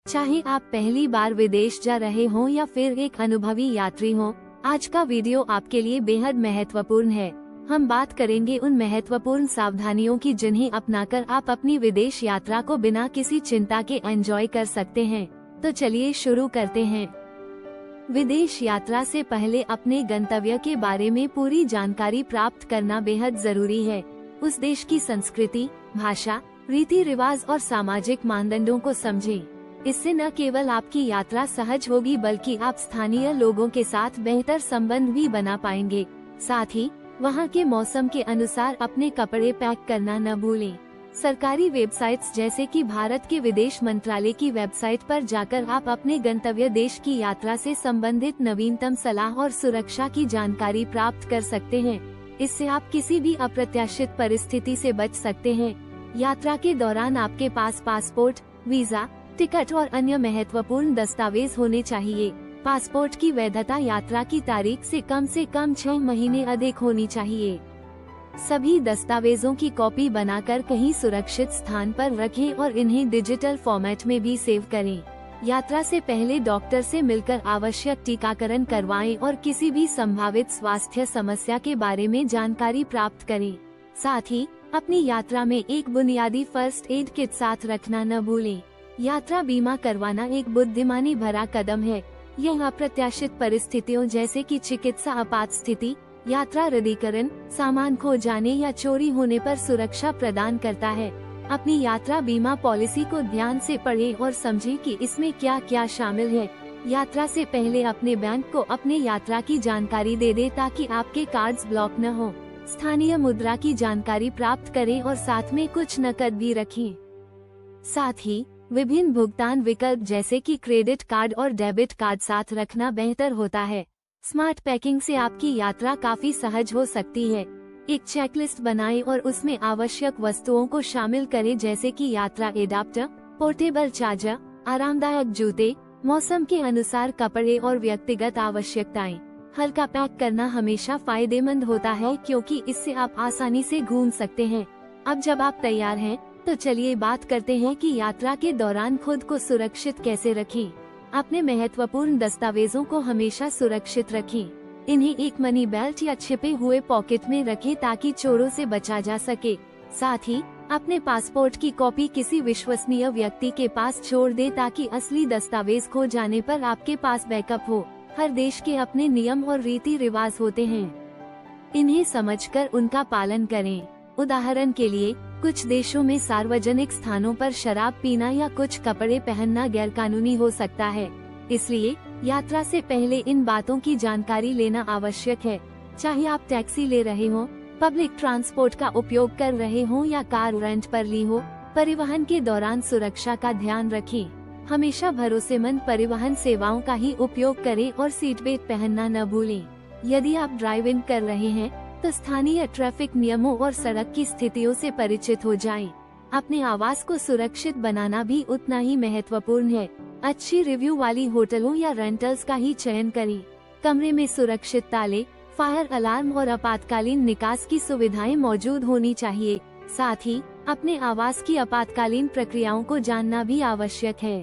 चाहे आप पहली बार विदेश जा रहे हों या फिर एक अनुभवी यात्री हों, आज का वीडियो आपके लिए बेहद महत्वपूर्ण है। हम बात करेंगे उन महत्वपूर्ण सावधानियों की जिन्हें अपनाकर आप अपनी विदेश यात्रा को बिना किसी चिंता के एंजॉय कर सकते हैं। तो चलिए शुरू करते हैं। विदेश यात्रा से पहले अपने गंतव्य के बारे में पूरी जानकारी प्राप्त करना बेहद जरूरी है। उस देश की संस्कृति, भाषा, रीति रिवाज और सामाजिक मानदंडों को समझें। इससे न केवल आपकी यात्रा सहज होगी बल्कि आप स्थानीय लोगों के साथ बेहतर संबंध भी बना पाएंगे। साथ ही वहाँ के मौसम के अनुसार अपने कपड़े पैक करना न भूलें। सरकारी वेबसाइट्स जैसे कि भारत के विदेश मंत्रालय की वेबसाइट पर जाकर आप अपने गंतव्य देश की यात्रा से संबंधित नवीनतम सलाह और सुरक्षा की जानकारी प्राप्त कर सकते हैं। इससे आप किसी भी अप्रत्याशित परिस्थिति से बच सकते हैं। यात्रा के दौरान आपके पास पासपोर्ट, वीजा, टिकट और अन्य महत्वपूर्ण दस्तावेज होने चाहिए। पासपोर्ट की वैधता यात्रा की तारीख से कम 6 महीने अधिक होनी चाहिए। सभी दस्तावेजों की कॉपी बनाकर कहीं सुरक्षित स्थान पर रखें और इन्हें डिजिटल फॉर्मेट में भी सेव करें। यात्रा से पहले डॉक्टर से मिलकर आवश्यक टीकाकरण करवाएं और किसी भी संभावित स्वास्थ्य समस्या के बारे में जानकारी प्राप्त करें। साथ ही अपनी यात्रा में एक बुनियादी फर्स्ट एड किट साथ रखना न भूलें। यात्रा बीमा करवाना एक बुद्धिमानी भरा कदम है। यह अप्रत्याशित परिस्थितियों जैसे कि चिकित्सा आपात स्थिति, यात्रा रद्दीकरण, सामान खो जाने या चोरी होने पर सुरक्षा प्रदान करता है। अपनी यात्रा बीमा पॉलिसी को ध्यान से पढ़ें और समझें कि इसमें क्या क्या शामिल है। यात्रा से पहले अपने बैंक को अपने यात्रा की जानकारी दे दें ताकि आपके कार्ड्स ब्लॉक न हो। स्थानीय मुद्रा की जानकारी प्राप्त करें और साथ में कुछ नकद भी रखें। साथ ही विभिन्न भुगतान विकल्प जैसे कि क्रेडिट कार्ड और डेबिट कार्ड साथ रखना बेहतर होता है। स्मार्ट पैकिंग से आपकी यात्रा काफी सहज हो सकती है। एक चेकलिस्ट बनाएं और उसमें आवश्यक वस्तुओं को शामिल करें जैसे कि यात्रा एडाप्टर, पोर्टेबल चार्जर, आरामदायक जूते, मौसम के अनुसार कपड़े और व्यक्तिगत आवश्यकताएं। हल्का पैक करना हमेशा फायदेमंद होता है क्योंकि इससे आप आसानी से घूम सकते हैं। अब जब आप तैयार हैं, तो चलिए बात करते हैं कि यात्रा के दौरान खुद को सुरक्षित कैसे रखें। अपने महत्वपूर्ण दस्तावेजों को हमेशा सुरक्षित रखें। इन्हें एक मनी बेल्ट या छिपे हुए पॉकेट में रखें ताकि चोरों से बचा जा सके। साथ ही अपने पासपोर्ट की कॉपी किसी विश्वसनीय व्यक्ति के पास छोड़ दें ताकि असली दस्तावेज खो जाने पर आपके पास बैकअप हो। हर देश के अपने नियम और रीति रिवाज होते हैं, इन्हें समझकर उनका पालन करें। उदाहरण के लिए कुछ देशों में सार्वजनिक स्थानों पर शराब पीना या कुछ कपड़े पहनना गैरकानूनी हो सकता है। इसलिए यात्रा से पहले इन बातों की जानकारी लेना आवश्यक है। चाहे आप टैक्सी ले रहे हो, पब्लिक ट्रांसपोर्ट का उपयोग कर रहे हो या कार रेंट पर ली हो, परिवहन के दौरान सुरक्षा का ध्यान रखें। हमेशा भरोसेमंद परिवहन सेवाओं का ही उपयोग करें और सीट बेल्ट पहनना न भूलें। यदि आप ड्राइविंग कर रहे हैं तो स्थानीय ट्रैफिक नियमों और सड़क की स्थितियों से परिचित हो जाएं। अपने आवास को सुरक्षित बनाना भी उतना ही महत्वपूर्ण है। अच्छी रिव्यू वाली होटलों या रेंटल्स का ही चयन करें। कमरे में सुरक्षित ताले, फायर अलार्म और आपातकालीन निकास की सुविधाएं मौजूद होनी चाहिए। साथ ही अपने आवास की आपातकालीन प्रक्रियाओं को जानना भी आवश्यक है।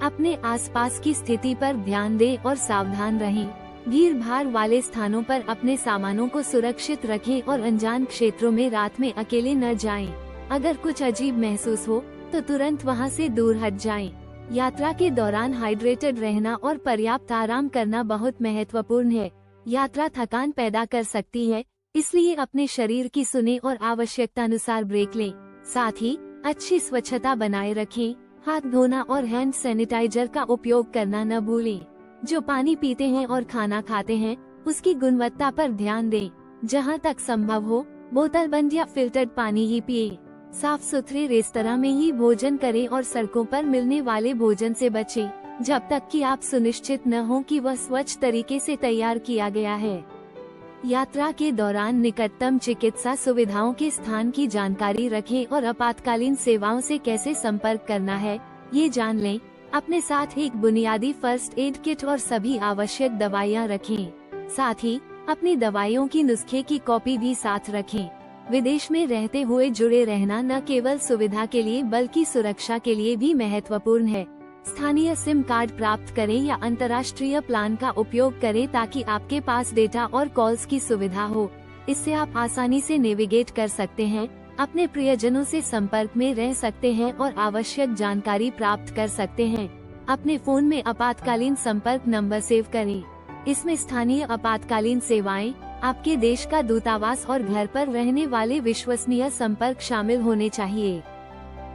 अपने आसपास की स्थिति पर ध्यान दें और सावधान रहें। भीड़ भाड़ वाले स्थानों पर अपने सामानों को सुरक्षित रखें और अनजान क्षेत्रों में रात में अकेले न जाएं। अगर कुछ अजीब महसूस हो तो तुरंत वहां से दूर हट जाएं। यात्रा के दौरान हाइड्रेटेड रहना और पर्याप्त आराम करना बहुत महत्वपूर्ण है। यात्रा थकान पैदा कर सकती है, इसलिए अपने शरीर की सुने और आवश्यकतानुसार ब्रेक लें। साथ ही अच्छी स्वच्छता बनाए रखें। हाथ धोना और हैंड सैनिटाइजर का उपयोग करना न भूलें। जो पानी पीते हैं और खाना खाते हैं उसकी गुणवत्ता पर ध्यान दें। जहां तक संभव हो बोतल बंद या फिल्टर्ड पानी ही पिए। साफ सुथरे रेस्तरां में ही भोजन करें और सड़कों पर मिलने वाले भोजन से बचें जब तक कि आप सुनिश्चित न हो कि वह स्वच्छ तरीके से तैयार किया गया है। यात्रा के दौरान निकटतम चिकित्सा सुविधाओं के स्थान की जानकारी रखें और आपातकालीन सेवाओं से कैसे संपर्क करना है ये जान लें। अपने साथ एक बुनियादी फर्स्ट एड किट और सभी आवश्यक दवाइयाँ रखें। साथ ही अपनी दवाइयों की नुस्खे की कॉपी भी साथ रखें। विदेश में रहते हुए जुड़े रहना न केवल सुविधा के लिए बल्कि सुरक्षा के लिए भी महत्वपूर्ण है। स्थानीय सिम कार्ड प्राप्त करें या अंतर्राष्ट्रीय प्लान का उपयोग करें ताकि आपके पास डेटा और कॉल्स की सुविधा हो। इससे आप आसानी से नेविगेट कर सकते हैं, अपने प्रियजनों से संपर्क में रह सकते हैं और आवश्यक जानकारी प्राप्त कर सकते हैं। अपने फोन में आपातकालीन संपर्क नंबर सेव करें। इसमें स्थानीय आपातकालीन सेवाएं, आपके देश का दूतावास और घर पर रहने वाले विश्वसनीय संपर्क शामिल होने चाहिए।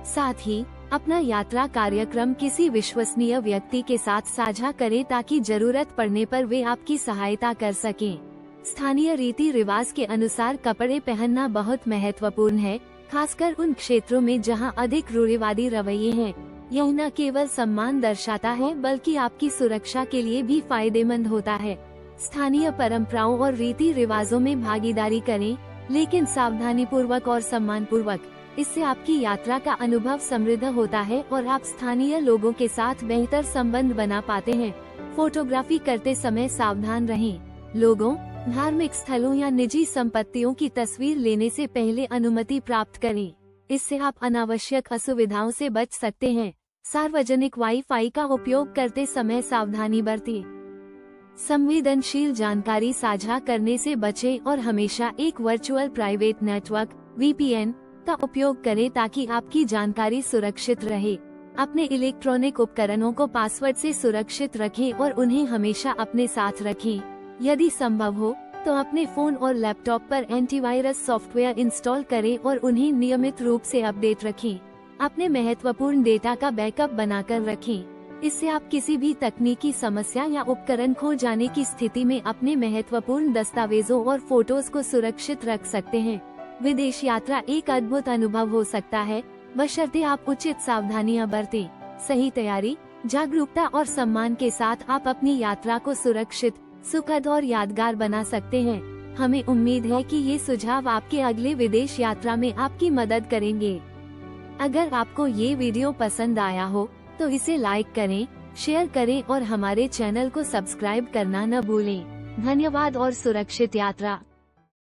साथ ही अपना यात्रा कार्यक्रम किसी विश्वसनीय व्यक्ति के साथ साझा करें ताकि जरूरत पड़ने पर वे आपकी सहायता कर सकें। स्थानीय रीति रिवाज के अनुसार कपड़े पहनना बहुत महत्वपूर्ण है, खासकर उन क्षेत्रों में जहां अधिक रूढ़िवादी रवैये हैं। यह न केवल सम्मान दर्शाता है बल्कि आपकी सुरक्षा के लिए भी फायदेमंद होता है। स्थानीय परंपराओं और रीति रिवाजों में भागीदारी करें, लेकिन सावधानी पूर्वक और सम्मान पूर्वक। इससे आपकी यात्रा का अनुभव समृद्ध होता है और आप स्थानीय लोगों के साथ बेहतर संबंध बना पाते हैं। फोटोग्राफी करते समय सावधान रहें। लोगों, धार्मिक स्थलों या निजी संपत्तियों की तस्वीर लेने से पहले अनुमति प्राप्त करें। इससे आप अनावश्यक असुविधाओं से बच सकते हैं। सार्वजनिक वाईफाई का उपयोग करते समय सावधानी बरतें। संवेदनशील जानकारी साझा करने से बचें और हमेशा एक वर्चुअल प्राइवेट नेटवर्क (VPN) का उपयोग करें ताकि आपकी जानकारी सुरक्षित रहे। अपने इलेक्ट्रॉनिक उपकरणों को पासवर्ड से सुरक्षित रखें और उन्हें हमेशा अपने साथ रखें। यदि संभव हो तो अपने फोन और लैपटॉप पर एंटीवायरस सॉफ्टवेयर इंस्टॉल करें और उन्हें नियमित रूप से अपडेट रखें। अपने महत्वपूर्ण डेटा का बैकअप बनाकर रखें। इससे आप किसी भी तकनीकी समस्या या उपकरण खो जाने की स्थिति में अपने महत्वपूर्ण दस्तावेजों और फोटोज को सुरक्षित रख सकते हैं। विदेश यात्रा एक अद्भुत अनुभव हो सकता है, बशर्ते आप उचित सावधानियां बरतें। सही तैयारी, जागरूकता और सम्मान के साथ आप अपनी यात्रा को सुरक्षित, सुखद और यादगार बना सकते हैं। हमें उम्मीद है कि ये सुझाव आपके अगले विदेश यात्रा में आपकी मदद करेंगे। अगर आपको ये वीडियो पसंद आया हो तो इसे लाइक करें, शेयर करें और हमारे चैनल को सब्सक्राइब करना न भूलें। धन्यवाद और सुरक्षित यात्रा।